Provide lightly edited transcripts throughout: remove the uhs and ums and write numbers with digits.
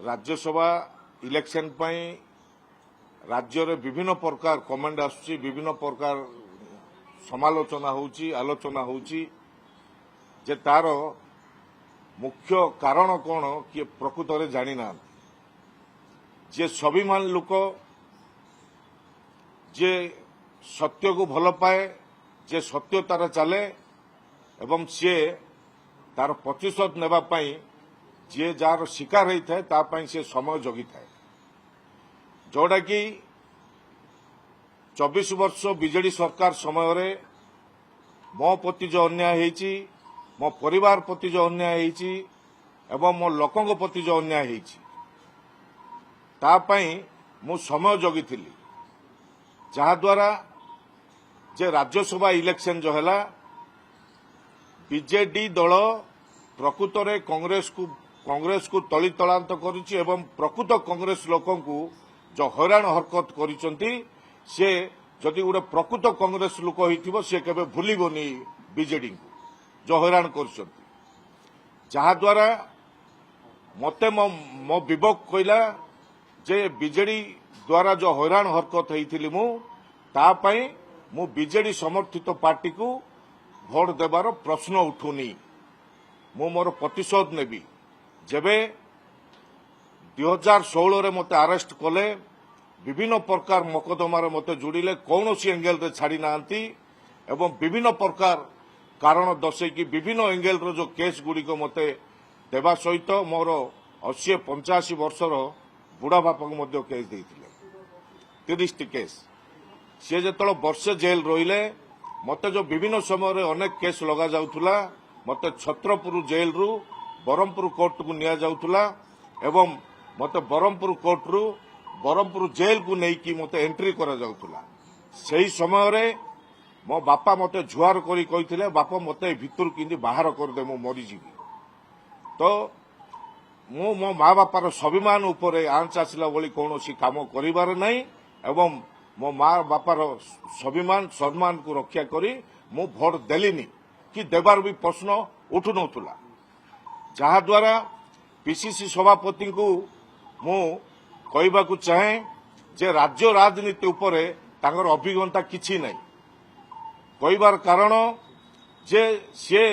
Rajya Sabha election पाई राज्य रे विभिन्न प्रकार कमेंट आसुची विभिन्न प्रकार समालोचना होउची आलोचना होउची जे तार मुख्य कारण कौन किए प्रकृत में जानी ना जे स्वाभिमान लोक जे सत्य को भल पाए जे सत्य तार चले एवं सी तार प्रतिशोध नेबा पाई जे जार शिकार होता है तापाई से समय जगी थाए जोड़ा कि 24 वर्ष बीजेडी सरकार समय रे मो प्रति जो अन्याय होईची मो परिवार प्रति जो अन्याय होईची एवं मो लोकों प्रति जो अन्याय होईची तापाई मु समय जगी थिली जहाँ द्वारा जे राज्यसभा इलेक्शन जो है बीजेडी दल प्रकृत में कांग्रेस को तली तलांत करुच्ची एवं प्रकृत कांग्रेस लोकों को जो हैरान हरकत करिसंती से जदि गोटे प्रकृत कांग्रेस लोक होइथिबो से केबे भूलिबोनी बीजेडी को जो हैरान करिसंती जहाँ द्वारा मते मो विवेक कहला जे बीजेडी द्वारा जो हैरान हरकत होइथिली मु बीजेडी समर्थित पार्टी को भोट देवार प्रश्न उठुनी मु मोर प्रतिशोध नेबी जेबे 2016 रे मते अरेस्ट कले विभिन्न प्रकार मकदमार मते जुड़िले कौन सी एंगेल रे छाड़ी नांती एवं विभिन्न प्रकार कारण दर्शे कि विभिन्न एंगेल रो जो केस गुड़िक मते देवा सहित मोर 80-85 वर्षर बुढ़ा बापा को मध्य केस देइथिले 30 टी केस सी जो वर्षे जेल रहिले मते जो विभिन्न समय अनेक केस लगा जाउथुला मते छत्रपुर जेल रु बरमपुर कोर्ट को निया जाउथुला एवं मते बरमपुर कोर्ट रु बरमपुर जेल को नेकी मते एंट्री करा जाउथुला सेही समय रे मो बापा मते जुआर करी कहिथिले बापा मते भितर किंदी बाहर कर दे मो मरी जीवी तो मो मो माँ बापार स्वाभिमान उपरे आंच आसला बोली कौनसी काम करिवार नहीं एवं मो माँ बापार स्वाभिमान सम्मान को रक्षा करी मु भोट देलिनी कि देवार भी प्रश्न उठु नथुला जहाँ द्वारा पीसीसी सभापति को मु कहबा को चाहे जे राज्य राजनीति उपरे तांगर अभिज्ञता किछि नहीं कहबार कारण जे सी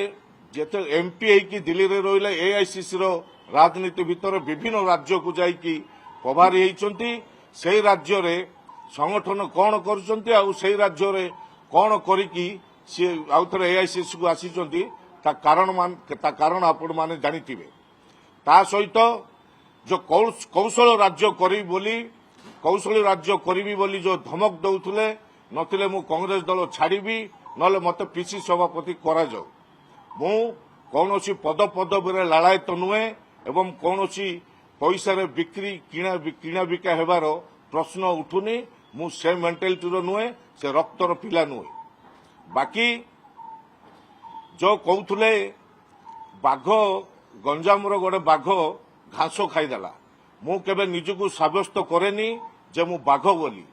जेते एमपी की दिल्ली रे रहिले एआईसीसी रो राजनीति भितर विभिन्न राज्य को जाइकी प्रभारी होइचंती सेही राज्य रे संगठन कौन करुचंती आ सेही राज्य रे कौन करिकी सी आउ थे एआईसीसी को आसीचंती ता कारण आपण माने जानिथिबे ता सहित जो कौशल राज्य करी बोली कौशल राज्य करी बोली जो धमक दउथुले नथिले मु कांग्रेस दल छाड़ीबी नले मते पीसी सभापति करा जाऊ मु कौनसी पद पदवी लालायत नुहे एवं कौनसी पैसा रे बिक्री किणा बिका हेबार प्रश्न उठुनी मु से मेंटालिटी रो नुहे से रक्तर पिला नुहे बाकी जो कहते बाघ गंजाम गोटे बाघ घास खाईदेला मु केबे निजको साब्यस्त करेनी जे मु बाघ बोली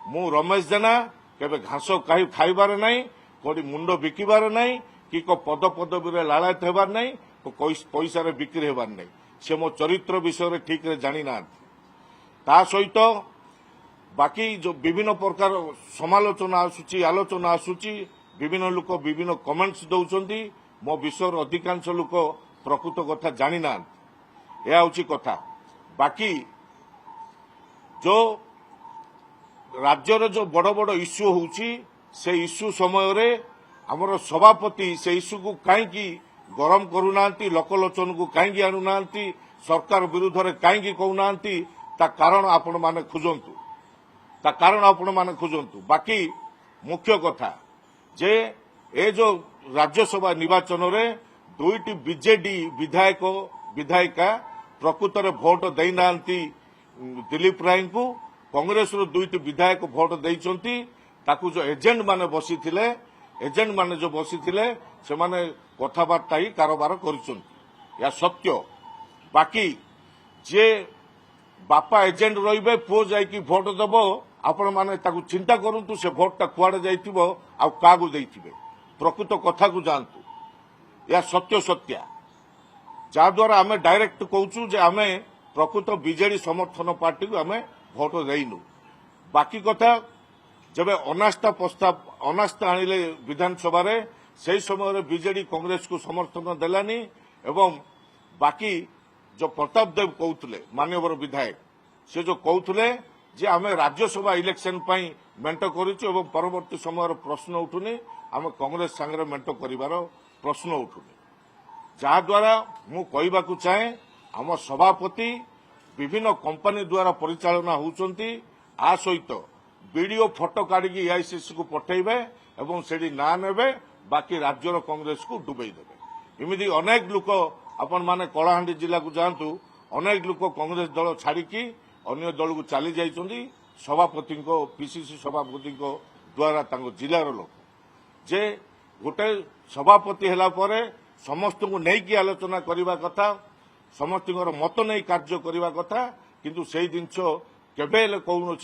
मु रमेश जेना केबे घास खाइबार नहीं कोडी मुंड बिकिबार नहीं कि को पद पदवी लालायत हेबार नहीं को पैसा रे बिक्री हेबार नहीं से मो चरित्र विषय ठीक रे जानी ना ता सहित बाकी जो विभिन्न प्रकार समालोचना आसुची आलोचना आसुची विभिन्न लोक विभिन्न कमेंट्स दौरान मो विषय अधिकांश लोक प्रकृत कथा जानी ना यह हूँ कथा बाकी जो राज्यर जो बड़ बड़ इश्यू होउची से इश्यू समय रे हमर सभापति से इश्यू को कहीं गरम करूना लोकलोचन को कहीं आणुना सरकार विरुद्ध रे कहीं कहूना ता कारण आपण माने खोजंतु ता कारण आपण माने खोजंतु बाकी मुख्य कथा जे ए जो राज्यसभा निर्वाचन रे दुईटी बीजेडी विधायक विधायिका प्रकृत में भोट देना दिलीप राय को कांग्रेस दुईटी विधायक भोट देइचंती ताकू जो एजेंट माने बसी थिले एजेंट माने जो बसी थिले से माने कथबार्ता ही कारोबार करिसंती या सत्य बाकी जे बापा एजेंट रहिबे पुओ जाइकी भोट दबो आपण माने ताकू चिंता करंतु से भोटटा कुआडे जाइथिबो आ कागु देइथिबे प्रकृत कथा को जानतु या सत्य सत्या जहाद्वारा आम डायरेक्ट कहूँ जे आम ପ୍ରକୃତ ବିଜେଡି ସମର୍ଥନ ପାର୍ଟିକୁ ଆମେ ଭୋଟ ଦେଇନୁ। ବାକି କଥା ଯେବେ ଅନାସ୍ଥା ଆଣିଲେ ବିଧାନସଭାରେ ସେହି ସମୟରେ ବିଜେଡି କଂଗ୍ରେସକୁ ସମର୍ଥନ ଦେଲାନି ଏବଂ ବାକି जो प्रताप देव कहते माननीय विधायक से जो कहते जे आम राज्यसभा इलेक्शन मेंट करूँ परवर्ती समय प्रश्न उठुनी आम कांग्रेस सांगे मेंट कर प्रश्न उठुनी जहाद्वारा मु कहवाकू चाहे आम सभापति विभिन्न कंपनी द्वारा परिचालना होउचंती आ सहित वीडियो फोटो काढ़ी एआईसीसी को पठेबे एवं सेठी ना नेबे बाकी राज्यर कांग्रेस को डुबई देबे। इमिदी अनेक लोक आपण माने कलाहांडी जिला को जातु अनेक लोक कांग्रेस दल छाड़िकी अन्य दल को चली जाइछंती सभापति पीसीसी सभापति द्वारा जिलार लोक जे गोटे सभापति हैला परे समस्त को नहीं आलोचना करने कथा समस्त मत नहीं कार्य करने कथा किंतु से जिनस केबे कौन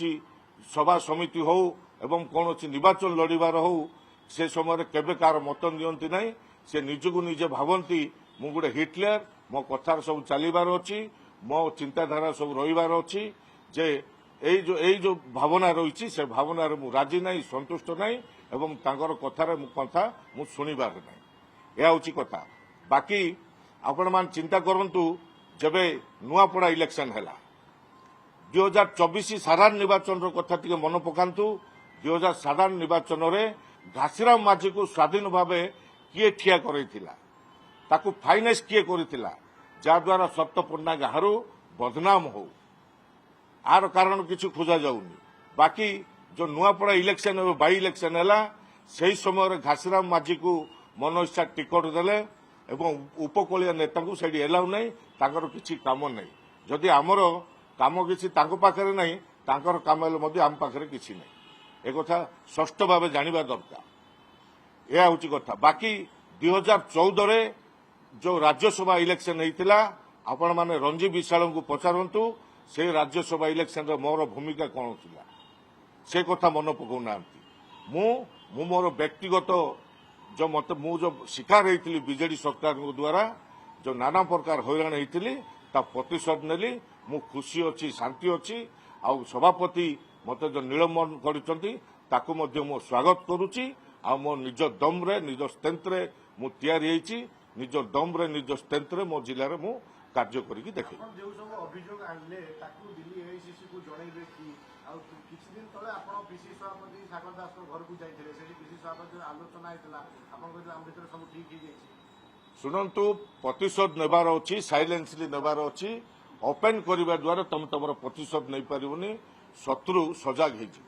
सभा समिति हो एवं कौन निर्वाचन लड़बार हो से समय केबे कार मत नियंती नहीं से निजको निजे भावती मु गोटे हिटलर मो कथार सब चलबार अच्छी मो चिंताधारा सब रहीबार अच्छी जे एई जो भावना रही से भावना मु राजी नहीं संतुष्ट नहीं एवं तांकर कथार कथा मु शुणिबार नहीं यह हूँ कथा। बाकी आपण मान चिंता करंतु जबे नुआपड़ा इलेक्शन हैला 2024 साधारण निर्वाचन कथा टिके मन पकांतु 2000 साधारण निर्वाचन रे घासीराम माझी को स्वाधीन भावे किए ठिया करैथिला ताकू फाइनेंस किए करिथिला जहाद्वारा सप्तपन्ना गाहरू बदनाम हो आर कारण किछु खोजा जाउनी। बाकी जो नुआपड़ा इलेक्शन और बाई इलेक्शन हैला सही समय घासीराम माझी को मन इच्छा टिकट देले एवं उपकूलीय नेता को सेठी एलाउ नहीं तांकर किछि काम नहीं जदि आमर काम किछि तांको पाखरे नहीं तांकर काम हेले मध्य आम पाखरे किछि नहीं ए कथा स्पष्ट भाव जानिबा दरकार यह हूँ कथा। बाकी 2014 रे जो राज्यसभा इलेक्शन होता आपण माने रंजी विशाल को पचारतु से राज्यसभा इलेक्शन रे मोर भूमिका कौन थिला से कथा मन पकाउना मु मोर व्यक्तिगत जो मत मु जो शिकार होती बीजेडी सरकार द्वारा जो नाना प्रकार हैरान होती ता प्रतिशोध नेली मु खुशी अच्छी शांति अच्छी आ सभापति मत जो निलंबन करछंती ताकू मध्य मु स्वागत करुच्ची आ मो निज दम रे निज स्ट्रेंथ रे मु तैयारी होईची निज दम रे निज स्ट्रेंथ रे मो जिले रे मु कार्य करिकी देखि जो सब अभियोग आनले ताकू दिल्ली एआईसीसी को जणैबे कि आ किछि दिन तळे आपण पीसी सभापति सागर दास घर को जाइथिले से पीसी सभापति आलोचना हेतला आपण को हम भीतर सब ठीक ही जाइछि सुनंतु प्रतिशोध नेबार अछि साइलेंसली नेबार अछि ओपन करिबा द्वारा तुम तमर प्रतिशोध नै परिबनी शत्रु सजाग हेछि।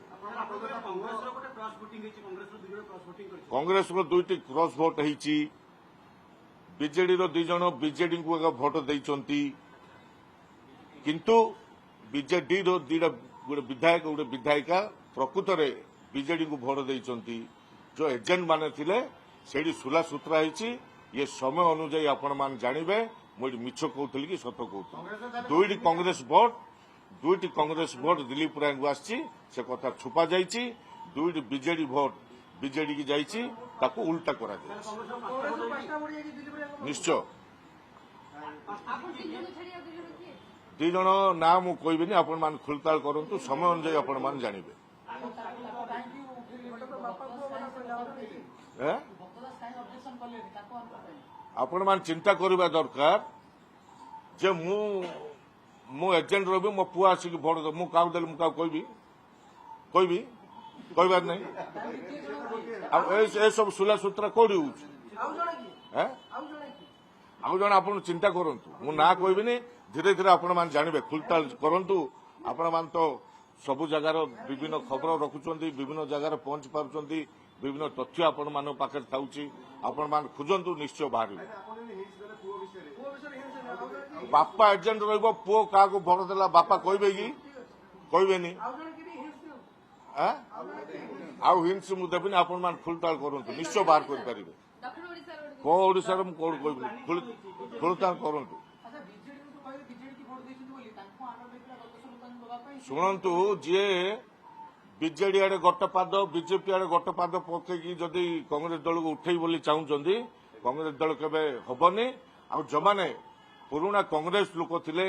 कांग्रेस रो दुईटी क्रॉस भोट हेछि बीजेडी रो दुई जण बीजेडी को भोट देइचंती किंतु बीजेडी रो दीडा गोटे विधायक गोटे विधायिका प्रकृत रे बीजेडी को भोट देइचंती जो एजेंट माने थिले सेडी सुला सूत्रा हेछि ये समय अनुसार आपण मान जानिबे मोइ मिछ कहउतली कि सत कहउतली दुईटी कांग्रेस भोट दिलीप राय को आछि से कथा छुपा जाइछि दुईटी बीजेडी भोट बीजेडी की जाइछि ताको उल्टा करा जाय निश्चय दी जण ना मु कहबिनी आपण मान खुलताल करंतु समय अनुसार आपण मान जानिबे आपण मान चिंता करबा दरकार जे मु एजेंट रबी मो पुआ आसिक भोट दे मु काउ देल मु काउ कहबी कहबार नहीं ए सब सुला सूत्रा कोडी होउछ आउ जण आपण चिंता करंतु मु ना कहबिनी धीरे धीरे आपण मान जानिबे खुलताल करंतु आपण मान तो सबु जगार विभिन्न खबर रखुचंती विभिन्न जगार पहुंच पारुचंती विभिन्न तथ्य आपण मान पाखे थाउची आपण मान खुजंतु निश्चय बाहर बापा एजेंट रहिबो पुओ का को भोट देला बापा कहबे कि कहबेनी आउ हिंस मु देबिनी आपण मान खुलताल करंतु निश्चय बाहर कर परिबे को ओडिसा रे मु कोड कहबिनी खुलताल करंतु शुणु जी बीजेडी आड़े गटपाद बीजेपी आड़े गटपाद पकईकि जदि कांग्रेस दल को उठे बोली चाहूंगी कांग्रेस दल केबे हबनी आ जो माने पुराना कांग्रेस लोक थिले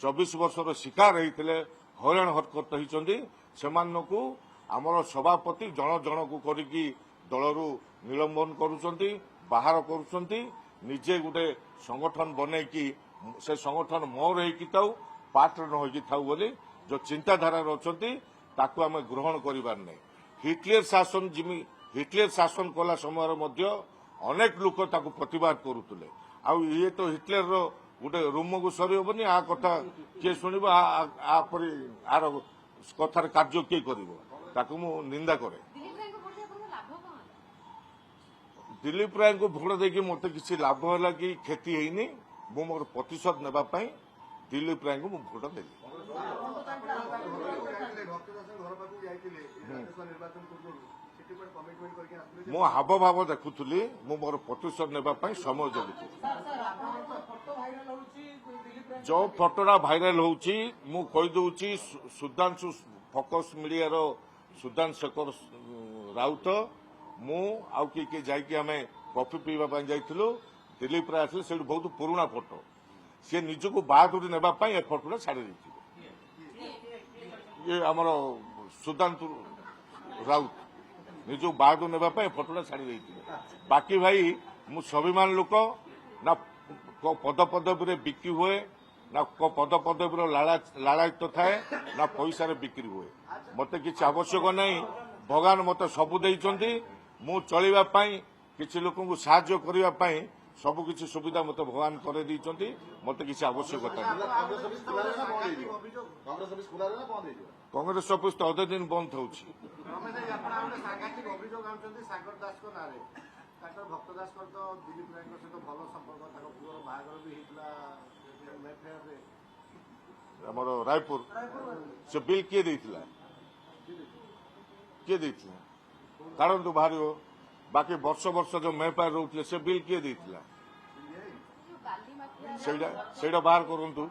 24 ବର୍ଷର ଶିକାର ହେଇଥିଲେ ହଇରାଣ ହରକତ ହେଇଛନ୍ତି ସେମାନଙ୍କୁ ଆମର ସଭାପତି ଜଣ ଜଣକୁ କରିକି ଦଳରୁ ନିଲମ୍ବନ କରୁଛନ୍ତି ବାହାର କରୁଛନ୍ତି ନିଜେ ଗୋଟେ ସଂଗଠନ ବନେଇକି ସେ ସଂଗଠନ ମୋର ହେଇକି ଥାଉ ପାର୍ଟର ନ ହେଇକି ଥାଉ ବୋଲି ଯୋଉ ଚିନ୍ତାଧାରାରେ ଅଛନ୍ତି ତାକୁ ଆମେ ଗ୍ରହଣ କରିବାର ନାହିଁ। ହିଟଲର ଶାସନ କଲା ସମୟରେ ମଧ୍ୟ ଅନେକ ଲୋକ ତାକୁ ପ୍ରତିବାଦ କରୁଥିଲେ ଆଉ ଇଏ ତ ହିଟଲରର ଗୋଟେ ରୁମକୁ ସରିବନି ଆ କଥା କିଏ ଶୁଣିବ ଆପରେ ଆର କଥାର କାର୍ଯ୍ୟ କିଏ କରିବ ତାକୁ ମୁଁ ନିନ୍ଦା କରେ। ଦିଲ୍ଲୀପ ରାୟଙ୍କୁ ଭୋଟ ଦେଇକି ମୋତେ କିଛି ଲାଭ ହେଲା କି କ୍ଷତି ହେଇନି ମୁଁ ମୋର ପ୍ରତିଶୋଧ ନେବା ପାଇଁ ଦିଲ୍ଲୀପ ରାୟଙ୍କୁ ମୁଁ ଭୋଟ ଦେଲି। ମୁଁ ହାବଭାବ ଦେଖୁଥିଲି ମୁଁ ମୋର ପ୍ରତିଶୋଧ ନେବା ପାଇଁ ସମୟ ଜଗୁଥିଲି। ଯୋଉ ଫଟୋଟା ଭାଇରାଲ ହଉଛି ମୁଁ କହିଦଉଛି ସୁଧାଂଶୁ ଫୋକସ ମିଡିଆର ସୁଧାଂଶୁ ଶେଖର ରାଉତ ମୁଁ ଆଉ କିଏ ଯାଇକି ଆମେ କଫି ପିଇବା ପାଇଁ ଯାଇଥିଲୁ ଦିଲ୍ଲୀପ ରାୟ ଆସିଲେ ସେଇଠୁ ବହୁତ ପୁରୁଣା ଫଟୋ ସେ ନିଜକୁ ବାହାଦୁରୀ ନେବା ପାଇଁ ଏ ଫଟୋଟା ଛାଡ଼ି ଦେଇଥିବେ। ଇଏ ଆମର ସୁଧାଂଶୁ ରାଉତ ନିଜକୁ ବାହାଦୁରୀ ନେବା ପାଇଁ ଏ ଫଟୋଟା ଛାଡ଼ି ଦେଇଥିବେ। ବାକି ଭାଇ ମୁଁ ସ୍ୱାଭିମାନ ଲୋକ ନା ପଦପଦବୀରେ ବିକ୍ରି ହୁଏ ନା ପଦପଦବୀର ଲାଳାୟିତ ଥାଏ ନା ପଇସାରେ ବିକ୍ରି ହୁଏ। ମୋତେ କିଛି ଆବଶ୍ୟକ ନାହିଁ। ଭଗବାନ ମୋତେ ସବୁ ଦେଇଛନ୍ତି ମୁଁ ଚଳିବା ପାଇଁ କିଛି ଲୋକଙ୍କୁ ସାହାଯ୍ୟ କରିବା ପାଇଁ ସବୁ କିଛି ସୁବିଧା ମୋତେ ଭଗବାନ କରେଇ ଦେଇଛନ୍ତି ମୋତେ କିଛି ଆବଶ୍ୟକତା ନାହିଁ। କଂଗ୍ରେସ ଅଫିସ ତ ଅଧେ ଦିନ ବନ୍ଦ ଥାଉଛି। ଭକ୍ତ ଦାସଙ୍କର ତ ଦିଲ୍ଲୀପ ରାୟଙ୍କ ସହିତ ଭଲ ସମ୍ପର୍କ ତାଙ୍କ ପୁଅର ବାହାଘର ବି ହେଇଥିଲା ଆମର ରାୟପୁର ସେ ବିଲ୍ କିଏ ଦେଇଥିଲା କାଢନ୍ତୁ ବାହାରିବ। ବାକି ବର୍ଷ ବର୍ଷ ଯୋଉ ମେପାର ରହୁଥିଲେ ସେ ବିଲ୍ କିଏ ଦେଇଥିଲା ସେଇଟା ବାହାର କରନ୍ତୁ।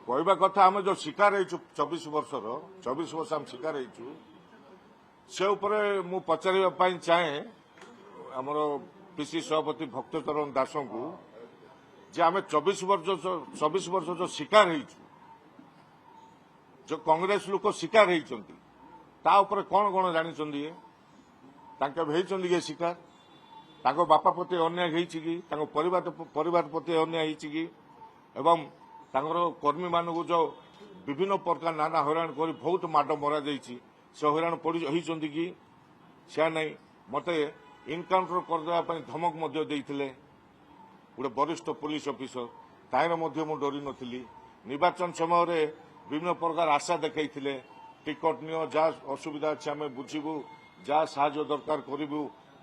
କହିବା କଥା ଆମେ ଯୋଉ ଶିକାର ହେଇଛୁ 24 ବର୍ଷ ଆମେ ଶିକାର ହେଇଛୁ ସେ ଉପରେ ମୁଁ ପଚାରିବା ପାଇଁ ଚାହେଁ ଆମର ପିସି ସଭାପତି ଭକ୍ତଚରଣ ଦାସଙ୍କୁ ଯେ ଆମେ 24 ବର୍ଷ ଯୋଉ ଶିକାର ହେଇଛୁ ଯୋଉ କଂଗ୍ରେସ ଲୋକ ଶିକାର ହେଇଛନ୍ତି ତା ଉପରେ କଣ କଣ ଜାଣିଛନ୍ତି ତାଙ୍କ ହେଇଛନ୍ତି କି ଶିକାର ତାଙ୍କ ବାପା ପ୍ରତି ଅନ୍ୟାୟ ହେଇଛି କି ତାଙ୍କ ପରିବାର ପ୍ରତି ଅନ୍ୟାୟ ହେଇଛି କି ଏବଂ ତାଙ୍କର କର୍ମୀମାନଙ୍କୁ ଯୋଉ ବିଭିନ୍ନ ପ୍ରକାର ନାନା ହଇରାଣ କରି ବହୁତ ମାଡ଼ ମରାଯାଇଛି ସେ ହଇରାଣ ହେଇଛନ୍ତି କି ସେ ନାହିଁ। ମୋତେ ଇନକାଉଣ୍ଟର କରିଦେବା ପାଇଁ ଧମକ ମଧ୍ୟ ଦେଇଥିଲେ ଗୋଟେ ବରିଷ୍ଠ ପୁଲିସ ଅଫିସର ତାହିଁରେ ମଧ୍ୟ ମୁଁ ଡରି ନଥିଲି। ନିର୍ବାଚନ ସମୟରେ ବିଭିନ୍ନ ପ୍ରକାର ଆଶା ଦେଖାଇଥିଲେ ଟିକଟ ନିଅ ଯାହା ଅସୁବିଧା ଅଛି ଆମେ ବୁଝିବୁ ଯାହା ସାହାଯ୍ୟ ଦରକାର କରିବୁ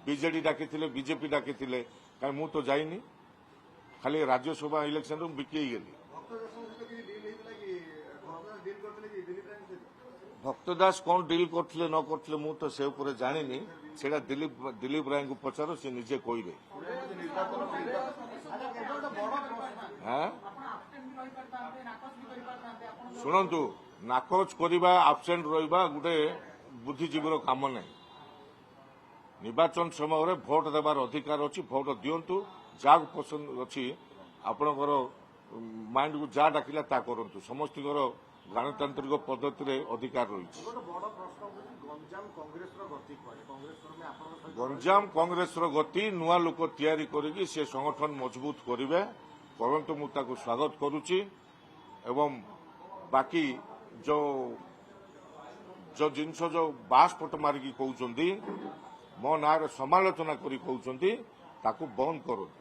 ବିଜେଡି ଡାକିଥିଲେ ବିଜେପି ଡାକିଥିଲେ କାହିଁ ମୁଁ ତ ଯାଇନି ଖାଲି ରାଜ୍ୟସଭା ଇଲେକ୍ସନରୁ ମୁଁ ବିକି ହେଇଗଲି। ଭକ୍ତ ଦାସ କଣ ଡିଲ୍ କରିଥିଲେ ନ କରିଥିଲେ ମୁଁ ତ ସେ ଉପରେ ଜାଣିନି ସେଇଟା ଦିଲ୍ଲୀପ ରାୟଙ୍କୁ ପଚାର ସେ ନିଜେ କହିବେ। ଶୁଣନ୍ତୁ ନାକଚ କରିବା ଆବସେଣ୍ଟ ରହିବା ଗୋଟେ ବୁଦ୍ଧିଜୀବୀର କାମ ନାହିଁ। ନିର୍ବାଚନ ସମୟରେ ଭୋଟ ଦେବାର ଅଧିକାର ଅଛି ଭୋଟ ଦିଅନ୍ତୁ ଯାହାକୁ ପସନ୍ଦ ଅଛି ଆପଣଙ୍କର ମାଇଣ୍ଡକୁ ଯାହା ଡାକିଲା ତା କରନ୍ତୁ ସମସ୍ତଙ୍କର ଗଣତାନ୍ତ୍ରିକ ପଦ୍ଧତିରେ ଅଧିକାର ରହିଛି। ଗଞ୍ଜାମ କଂଗ୍ରେସର ଗତି ନୂଆ ଲୋକ ତିଆରି କରିକି ସେ ସଂଗଠନ ମଜବୁତ କରିବେ କରନ୍ତୁ ମୁଁ ତାକୁ ସ୍ୱାଗତ କରୁଛି ଏବଂ ବାକି ଯୋଉ ଜିନିଷ ଯୋଉ ବାସ୍ପଟ ମାରିକି କହୁଛନ୍ତି ମୋ ନାଁରେ ସମାଲୋଚନା କରି କହୁଛନ୍ତି ତାକୁ ବନ୍ଦ କରନ୍ତୁ।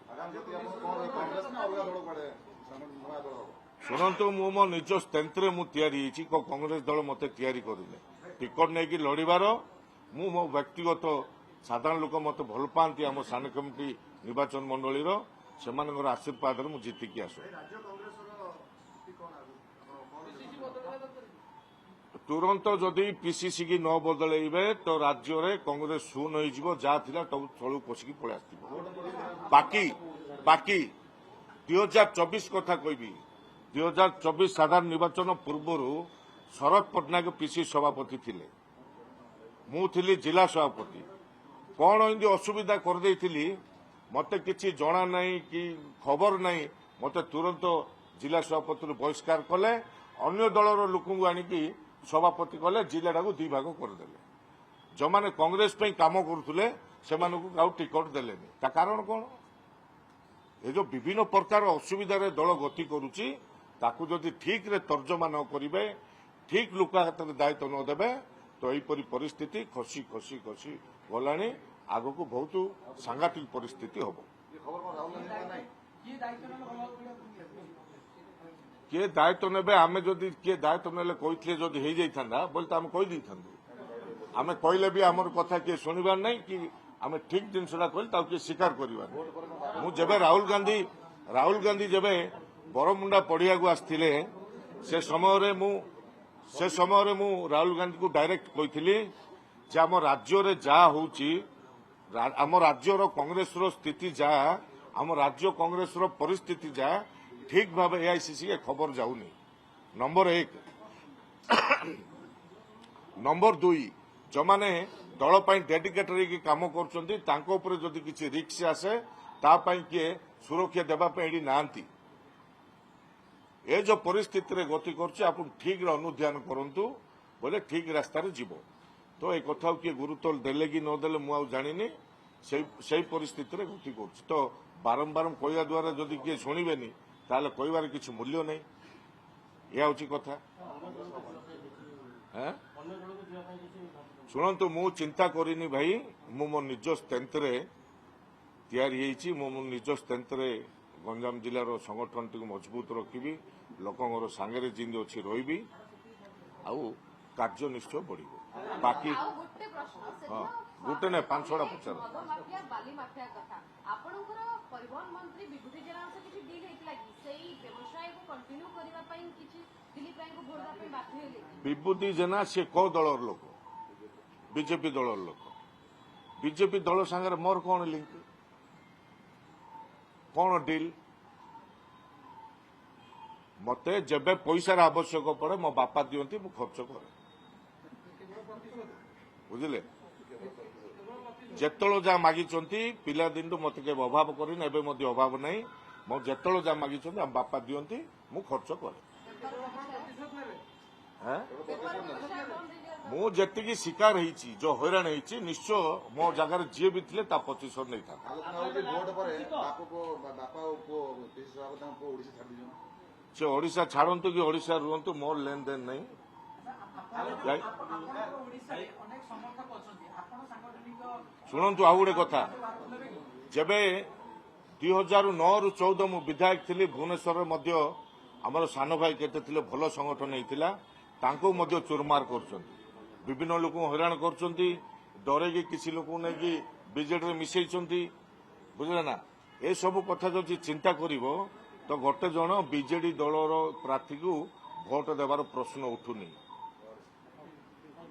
ଶୁଣନ୍ତୁ ମୁଁ ମୋ ନିଜ ସ୍ତ୍ରେନ୍ଥରେ ମୁଁ ତିଆରି ହେଇଛି କଂଗ୍ରେସ ଦଳ ମୋତେ ତିଆରି କରିଲେ ଟିକଟ ନେଇକି ଲଢ଼ିବାର ମୁଁ ମୋ ବ୍ୟକ୍ତିଗତ ସାଧାରଣ ଲୋକ ମୋତେ ଭଲ ପାଆନ୍ତି ଆମ ସାନ କମିଟି ନିର୍ବାଚନ ମଣ୍ଡଳୀର ସେମାନଙ୍କର ଆଶୀର୍ବାଦରେ ମୁଁ ଜିତିକି ଆସେ। ତୁରନ୍ତ ଯଦି ପିସିସି କି ନ ବଦଳେଇବେ ତ ରାଜ୍ୟରେ କଂଗ୍ରେସ ଶୂନ ହୋଇଯିବ ଯାହା ଥିଲା ତାକୁ ତଳୁ ପଶିକି ପଳେଇ ଆସିଥିବ। ବାକି 2024 କଥା କହିବି 2024 ସାଧାରଣ ନିର୍ବାଚନ ପୂର୍ବରୁ ଶରଦ ପଟ୍ଟନାୟକ ପିସି ସଭାପତି ଥିଲେ ମୁଁ ଥିଲି ଜିଲ୍ଲା ସଭାପତି କଣ ଏମିତି ଅସୁବିଧା କରିଦେଇଥିଲି मते किसी जना नहीं कि खबर नहीं मते तुरंत जिला सभापति बहिष्कार कले अन्य दलर लोक आनिकी सभापति कले जिलाटा को 2 भाग करदे जो मैंने कांग्रेस पे काम करुले से टिकट देलेनी ता कारण कौन ये जो विभिन्न प्रकार असुविधार दल गति करुच्ची ताकू जदि ठीक रे तर्जमा न करिवे ठीक लोक हाथ में दायित्व न देवे तो यहीपरी परिस्थिति खसी खसी खसी गलानी आग को बहुत सांघातिक परिस्थिति हम किए दायित्व ने आम जदि किए दायित्व ने कही हो जाता बोले तो आम कही आम कहले भी आमर कथा किए शुणवार नहीं कि आम ठीक जिनसा कहले किए स्वीकार करवार मुझे राहुल गांधी जब बरमुंडा पड़िया को आसते से समय मु राहुल गांधी को डायरेक्ट कही आम राज्य जहा होची आम राज्यर कांग्रेस स्थिति जहा आम राज्य कांग्रेस परिस्थिति जहा ठीक भाव एआईसीसी के खबर जाऊनी नंबर 1 नंबर 2 जो माने दल डेडिकेटेड काम कर जदि किसी रिक्स आसे तापाई किए सुरक्षा देवाई नांती ए जो परिस्थिति रे गति कर ठीक अनुध्यान करंतु बोले ठीक रास्तार जीव तो एक कथा किए गुरुत्व देले कि नदेले मु जानी से परिस्थिति रे गति कर तो बारंबार कहवा द्वारा जदि किए शुणवेनी ताले कहबार किसी मूल्य नहीं यह हूँ कथा शुणु मु चिंता करिनी भाई मु मो निज स्ट्रेंथ रे तैयारी मो निज स्ट्रेंथ रे गंजाम जिलार संगठन टी मजबूत रखी लोकंर सांगे जिंद अच्छी रही कार्य निश्चय बढ़ बाकी हाँ गोटे ना 5-6टा पचार परिवहन मंत्री विभूति जेना से किछि डील हेतला कि सेही व्यवसाय को कंटिन्यू करबा पई किछि दिलीप राय को वोट दा पई बाध्य हेले विभूति जेना से को दलर लोक बीजेपी दलर लोक बीजेपी दल संगे मोर कौन लिंक कौन डील मते जबे पैसार आवश्यक पड़े मो बापा दियंती मु खर्च करे बुझिले जेतलो जा मागिचंती पिला दिन मत के अभाव करिन एबे मते अभाव नहीं मो जेतलो जा मागिचंती हम बापा दियंती मु खर्च करे हैं मु जेतिकी शिकार होईची जो हैरान होईची निश्चय मो जगह जे भी थिले ता 25% नहीं था से ओडिशा छाड़ंतु कि ओडिशा रुहंतु मोर लेन देन नहीं शुणु आउ गोटे कथा जबे 2009 ରୁ 14 मु विधायक थी भुवनेश्वर आमर सान भाई केते भल संगठन होता चुरमार कर विभिन्न लोक हैरान कर डरे किसी लोक नहीं बीजेडी मिसई बुझे ना ए सब कथा जो चिंता कर तो गोटे जन बीजेडी दलर प्रार्थी को भोट देवार प्रश्न उठुनी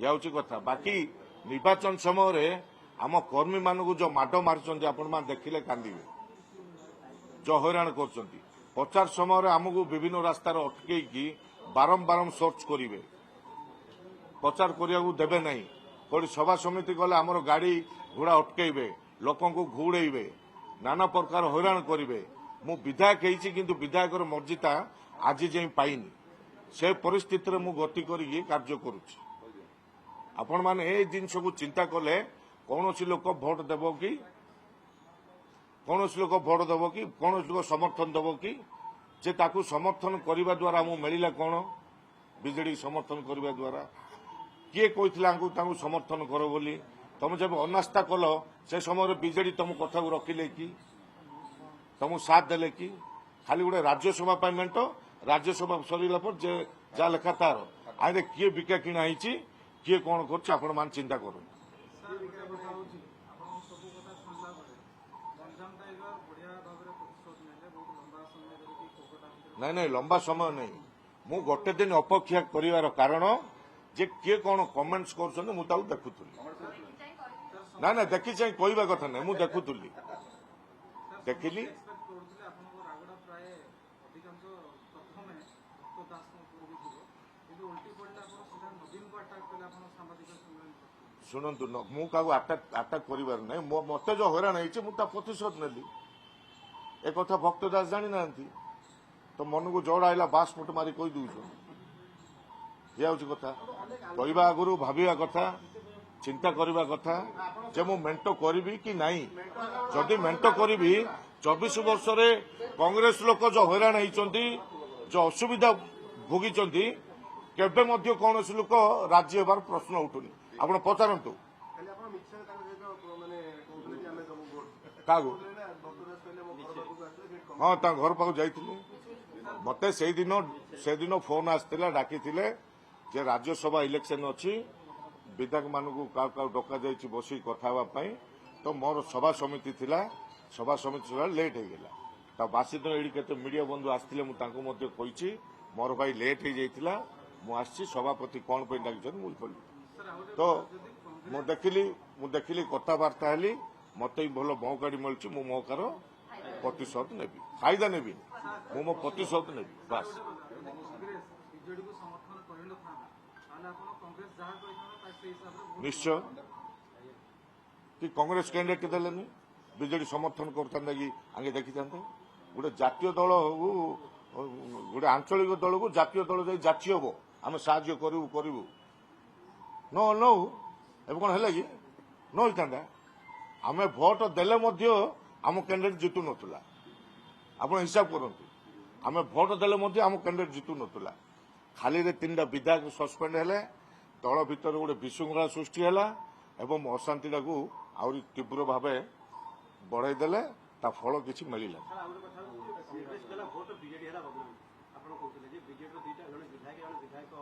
यह कथा बाकी निर्वाचन समय आम कर्मी मानक जो माड मार्च आपण देखिले कांदिबे जो हैरान कर प्रचार समय आमको विभिन्न रास्तार अटकई बारंबार सर्च करेंगे प्रचार करने को देवे नहीं कोई सभा समिति गले आमर गाड़ी घोड़ा अटकईबे लोक घूड़े नाना प्रकार हैरान करेंगे मु विधायक किंतु विधायकर मर्जिता आज जाए पाइनी से परिस्थिति मु गति करी कार्य करुच्ची आपण मैंने ए जिनस को चिंता कले कौन लोक भोट देव कि कौन लोक भोट देव कि कौन लोक समर्थन देव कि जे ताकू समर्थन करने द्वारा मु मिला कौन बीजेडी समर्थन करने द्वारा किए कही समर्थन कर बोली तुम जब अनास्था कल से समय बीजेडी तुम कथा को रखिले कि तुम साथ देले कि खाली गोटे राज्यसभा मेट राज्यसभा सरला पर जहाँ लेखा तार आए किए बिका किणा किए कौन कर चिंता कर नहीं नहीं लंबा समय नहीं मु गोटे दिन अपेक्षा करिवार कारण जे किए कौन कमेंट्स कर देखुली ना ना देखी चाहिए कहवा कथा नहीं मु देखुली देखिली शुणु मु क्या आटाक कर मत जो हैरान होती प्रतिशोध नेली একথা ভক্ত দাস জানি না তো মনକୁ ଯୋଉଟା ଆଇଲା ବାସ୍ ମୁଟ ମାରି କହି ଦଉଛ ଇଏ ହଉଛି କଥା କହିବା ଆଗରୁ ଭାବିବା କଥା ଚିନ୍ତା କରିବା କଥା ଯେ ମୁଁ ମେଣ୍ଟ କରିବି କି ନାହିଁ ଯଦି ମେଣ୍ଟ କରିବି 24 ବର୍ଷରେ କଂଗ୍ରେସ ଲୋକ ଯୋଉ ହଇରାଣ ହେଇଛନ୍ତି ଯୋଉ ଅସୁବିଧା ଭୋଗିଛନ୍ତି କେବେ ମଧ୍ୟ କୌଣସି ଲୋକ ରାଜି ହେବାର ପ୍ରଶ୍ନ ଉଠୁନି ଆପଣ ପଚାରନ୍ତୁ ଖାଲି ଆପଣ ମିଛରେ ତାଙ୍କ ସହିତ ମାନେ କହୁଥିଲେ ଯେ ଆମେ ତମକୁ ଭୋଟ କାହାକୁ କହିଲେ ନା ଭକ୍ତଦାସ କହିଲେ ମୋ ଘର ପାଖକୁ ଆସିଲେ ସେଠି ହଁ ତାଙ୍କ ଘର ପାଖକୁ ଯାଇଥିଲି ମତେ ସେଦିନ ଫୋନ ଆସିଥିଲା ଡାକିଥିଲେ ଯେ ରାଜ୍ୟସଭା ଇଲେକ୍ସନ ଅଛି ବିଧାୟକ ମାନଙ୍କୁ କାହାକୁ ଡକାଯାଇଛି ବସିକି କଥା ହେବା ପାଇଁ ତ ମୋର ସଭା ସମିତି ଥିଲା ଲେଟ୍ ହେଇଗଲା ତା ବାସି ଦିନ ଏଇଠି କେତେ ମିଡିଆ ବନ୍ଧୁ ଆସିଥିଲେ ମୁଁ ତାଙ୍କୁ ମଧ୍ୟ କହିଛି ମୋର ଭାଇ ଲେଟ୍ ହେଇଯାଇଥିଲା ମୁଁ ଆସିଛି ସଭାପତି କ'ଣ ପାଇଁ ଡାକିଛନ୍ତି ମୁଁ କହିଲି ତ ମୁଁ ଦେଖିଲି କଥାବାର୍ତ୍ତା ହେଲି ମତେ ବି ଭଲ ମୌକାଟି ମିଳୁଛି ମୁଁ ମୌକାର ପ୍ରତିଶୋଧ ନେବି ଫାଇଦା ନେବି ମୁଁ ମୋ ପ୍ରତିଶୋଧ ନେବି ବାସ୍ ବିଜେଡିକୁ ସମର୍ଥନ କରିନଥାନ୍ତା ତାହେଲେ ଆପଣ କଂଗ୍ରେସ ଯାହା କହିଥାନ୍ତା ସେଇ ହିସାବରେ ନିଶ୍ଚୟ କି କଂଗ୍ରେସ କ୍ୟାଣ୍ଡିଡେଟ୍ ଦେଲେନି ବିଜେଡି ସମର୍ଥନ କରିଥାନ୍ତା କି ଆଗେ ଦେଖିଥାନ୍ତେ ଗୋଟେ ଜାତୀୟ ଦଳ ଗୋଟେ ଆଞ୍ଚଳିକ ଦଳକୁ ଜାତୀୟ ଦଳ ଯାଇ ଯାଚି ହବ ଆମେ ସାହାଯ୍ୟ କରିବୁ ନଉ ଏବେ କ'ଣ ହେଲା କି ନ ହେଇଥାନ୍ତା ଆମେ ଭୋଟ ଦେଲେ ମଧ୍ୟ ଆମ କ୍ୟାଣ୍ଡିଡେଟ୍ ଜିତୁ ନଥିଲା ଆପଣ ହିସାବ କରନ୍ତୁ ଆମେ ଭୋଟ ଦେଲେ ମଧ୍ୟ ଆମ କ୍ୟାଣ୍ଡିଡେଟ୍ ଜିତୁ ନଥିଲା ଖାଲିରେ 3ଟା ବିଧାୟକ ସସ୍ପେଣ୍ଡ ହେଲେ ଦଳ ଭିତରେ ଗୋଟେ ବିଶୃଙ୍ଖଳା ସୃଷ୍ଟି ହେଲା ଏବଂ ଅଶାନ୍ତିଟାକୁ ଆହୁରି ତୀବ୍ର ଭାବେ ବଢ଼ାଇ ଦେଲେ ତା ଫଳ କିଛି ମିଳିଲା ଆଉ ଗୋଟେ କଥା କଂଗ୍ରେସ ଦେଲା ଭୋଟ ବିଜେଡି ହେଲା ବଦନାମ ଆପଣ କହୁଥିଲେ ଯେ ବିଜେଡିର ଦୁଇଟା ଜଣେ ବିଧାୟକ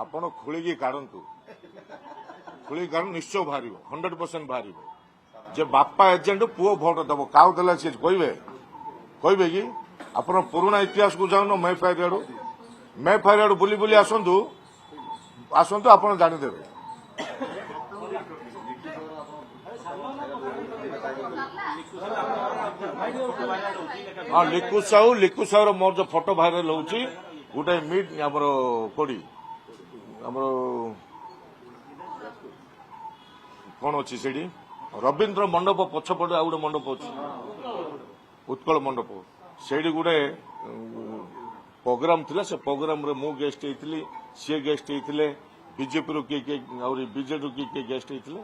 ଆପଣ ଖୋଳିକି କାଢ଼ନ୍ତୁ ନିଶ୍ଚୟ ବାହାରିବ 100% ବାହାରିବ ଯେ ବାପା ଏଜେଣ୍ଟ ପୁଅ ଭୋଟ ଦେବ କାଉ ଦେଲା ସିଏ କହିବେ କି ଆପଣ ପୁରୁଣା ଇତିହାସକୁ ଯାଉନ ମେ ଫାଇର ଆଡୁ ବୁଲି ବୁଲି ଆସନ୍ତୁ ଆପଣ ଜାଣିଦେବେ ହଁ ଲିକୁ ସାହୁର ମୋର ଯୋଉ ଫଟୋ ଭାଇରାଲ ହଉଛି ଗୋଟେ ମିଟ୍ ଆମର କୋଡି ଆମର କଣ ଅଛି ସେଠି ରବୀନ୍ଦ୍ର ମଣ୍ଡପ ପଛପଟେ ଆଉ ଗୋଟେ ମଣ୍ଡପ ଅଛି ଉତ୍କଳ ମଣ୍ଡପ ସେଇଠି ଗୋଟେ ପ୍ରୋଗ୍ରାମ ଥିଲା ସେ ପ୍ରୋଗ୍ରାମରେ ମୁଁ ଗେଷ୍ଟ ହେଇଥିଲି ସିଏ ଗେଷ୍ଟ ହେଇଥିଲେ ବିଜେପିରୁ କିଏ ଆହୁରି ବିଜେଡିରୁ କିଏ ଗେଷ୍ଟ ହେଇଥିଲେ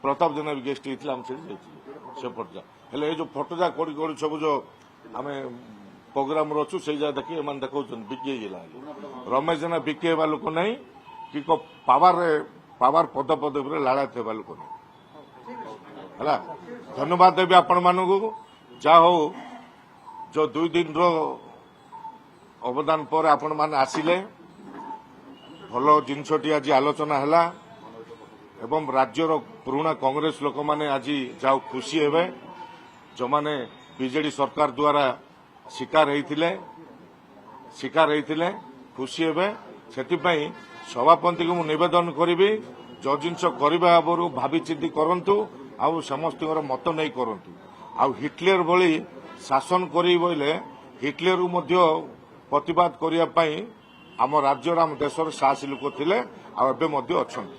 ପ୍ରତାପ ଜେନା ବି ଗେଷ୍ଟ ହେଇଥିଲେ ଆମେ ସେଠି ଯାଇଥିଲୁ ସେ ଫଟୋ ହେଲେ ଏଇ ଯୋଉ ଫଟୋ ଯା କୋଡି ସବୁ ଯୋଉ ଆମେ ପ୍ରୋଗ୍ରାମରେ ଅଛୁ ସେଇ ଜାଗା ଦେଖି ଏମାନେ ଦେଖାଉଛନ୍ତି ବିକି ହେଇଗଲା ରମେଶ ଜେନା ବିକି ହେବା ଲୋକ ନାହିଁ କି ପାୱାର ପଦପଦବୀରେ ଲାଳାୟତ ହେବା ଲୋକ ନାହିଁ ହେଲା ଧନ୍ୟବାଦ ଦେବି ଆପଣମାନଙ୍କୁ ଯାହା ହଉ ଯୋଉ 2 ଦିନର ଅବଦାନ ପରେ ଆପଣମାନେ ଆସିଲେ ଭଲ ଜିନିଷଟି ଆଜି ଆଲୋଚନା ହେଲା ଏବଂ ରାଜ୍ୟର ପୁରୁଣା କଂଗ୍ରେସ ଲୋକମାନେ ଆଜି ଯାହା ଖୁସି ହେବେ ଯେଉଁମାନେ ବିଜେଡି ସରକାର ଦ୍ୱାରା ଶିକାର ହେଇଥିଲେ ଖୁସି ହେବେ ସେଥିପାଇଁ ସଭାପତିଙ୍କୁ ମୁଁ ନିବେଦନ କରିବି ଯୋଉ ଜିନିଷ କରିବା ଆଗରୁ ଭାବିଚିନ୍ତି କରନ୍ତୁ ଆଉ ସମସ୍ତଙ୍କର ମତ ନେଇ କରନ୍ତୁ ଆଉ ହିଟଲର ଭଳି ଶାସନ କରିବି ବୋଇଲେ ହିଟଲରକୁ ମଧ୍ୟ ପ୍ରତିବାଦ କରିବା ପାଇଁ ଆମ ରାଜ୍ୟର ଆମ ଦେଶର ସାହସୀ ଲୋକ ଥିଲେ ଆଉ ଏବେ ମଧ୍ୟ ଅଛନ୍ତି